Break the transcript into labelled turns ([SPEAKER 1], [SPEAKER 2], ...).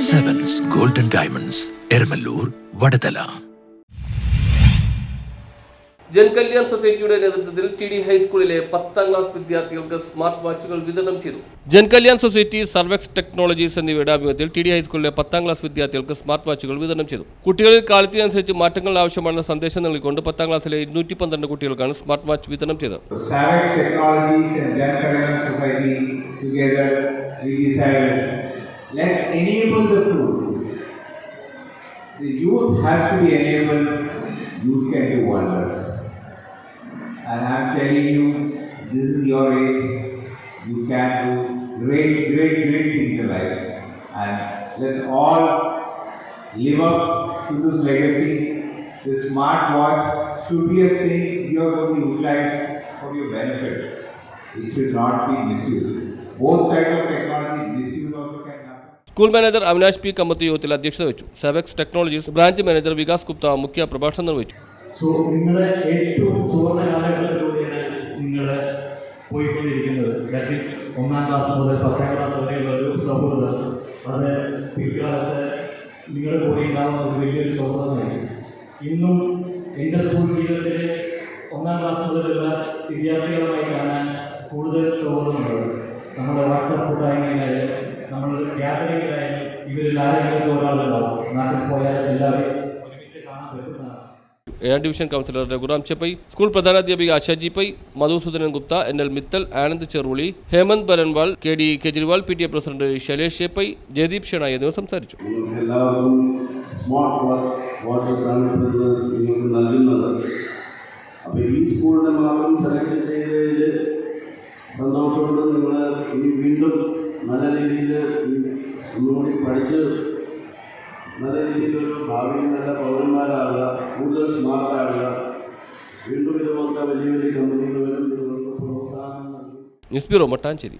[SPEAKER 1] Sevens Golden Diamonds, Ermalur, Vadadala.
[SPEAKER 2] ജൻകല്യാൺ സൊസൈറ്റിയുടെ നേതൃത്വത്തിൽ ടി.ഡി. ഹൈസ്കൂളിലെ 10ാം ക്ലാസ് വിദ്യാർത്ഥികൾക്ക് സ്മാർട്ട് വാച്ചുകൾ വിതരണം ചെയ്തു. ജൻകല്യാൺ സൊസൈറ്റി, സർവെക്സ് ടെക്നോളജീസ് എന്നിവയുടെ ആഭിമുഖ്യത്തിൽ ടി.ഡി. ഹൈസ്കൂളിലെ 10ാം ക്ലാസ് വിദ്യാർത്ഥികൾക്ക് സ്മാർട്ട് വാച്ചുകൾ വിതരണം ചെയ്തു. കുട്ടികളിൽ കാലത്തിനനുസരിച്ച് മാറ്റങ്ങൾ ആവശ്യമാണെന്ന സന്ദേശം നൽകിക്കൊണ്ട് 10ാം ക്ലാസ്സിലെ 212 കുട്ടികൾക്കാണ് സ്മാർട്ട് വാച്ച് വിതരണം ചെയ്തത്.
[SPEAKER 3] Let's enable the food. The youth has to be enabled. Youth can do wonders. And I'm telling you, this is your age. You can do great things in life. And let's all live up to this legacy. The smart watch should be a thing you are going to utilize for your benefit. It should not be misused. Both sides of technology, misuse also can happen.
[SPEAKER 2] School manager Avinash P Kamath യോഗത്തിൽ അധ്യക്ഷത വെച്ചു. Sevex Technologies branch manager Vikas Gupta മുഖ്യ പ്രഭാഷണം നിർവഹിച്ചു.
[SPEAKER 4] നിങ്ങളുടെ ഏറ്റവും സുവർണ്ണ കാലഘട്ടത്തിലൂടെയാണ് നിങ്ങൾ പോയിക്കൊണ്ടിരിക്കുന്നത്. ദാറ്റ് മീൻസ് 1ാം ക്ലാസ് മുതൽ 10ാം ക്ലാസ് വരെയുള്ള ഒരു സൗഹൃദം, അത് പിൽക്കാലത്ത് നിങ്ങളുടെ കൂടെ ഉണ്ടാകുന്ന ഒരു വലിയൊരു സൗഹൃദമായിരിക്കും. ഇന്നും എൻ്റെ സ്കൂൾ ജീവിതത്തിലെ 1ാം ക്ലാസ് മുതലുള്ള വിദ്യാർത്ഥികളുമായി കാണാൻ കൂടുതൽ സൗഹൃദമുള്ളത്. നമ്മുടെ വാട്സാപ്പ് കൂട്ടായ്മയിലായാലും നമ്മളുടെ ഗ്യാതറിങ്ങിലായാലും ഇവരിൽ ആരെങ്കിലും ഒരാളുണ്ടാവും. നാട്ടിൽ പോയാൽ എല്ലാവരും ഒരുമിച്ച് കാണാൻ പറ്റുന്നതാണ്.
[SPEAKER 2] 7ാം division councillor Raghuram Cheppai, school പ്രധാനാധ്യാപിക Ashaji Pai, Madhusudanan Gupta, NL Mittal, Anand Cheruli, Hemant Baranwal, KD Kejriwal, PTA president Shailesh Cheppai, Jaydeep Shenoy എന്നിവർ സംസാരിച്ചു.
[SPEAKER 5] എല്ലാവർക്കും സ്മാർട്ട് വാച്ചസാണ് നിങ്ങൾക്ക് നൽകുന്നത്. അപ്പോൾ ഈ സ്കൂളിനെ മാത്രം സെലക്ട് ചെയ്തതിൽ സന്തോഷമുണ്ട്. നിങ്ങൾ ഇനി വീണ്ടും നല്ല രീതിയിൽ ഒന്നുകൂടി പഠിച്ച് നല്ല രീതിയിലൊരു ഭാവിയിൽ നല്ല പൗരന്മാരാകുക, കൂടുതൽ സ്മാർട്ടാകുക. വീണ്ടും ഇതുപോലത്തെ വലിയ കമ്പനികൾ വരും, നിങ്ങൾക്ക് പ്രോത്സാഹനം നൽകും.
[SPEAKER 2] News bureau, Mattancherry.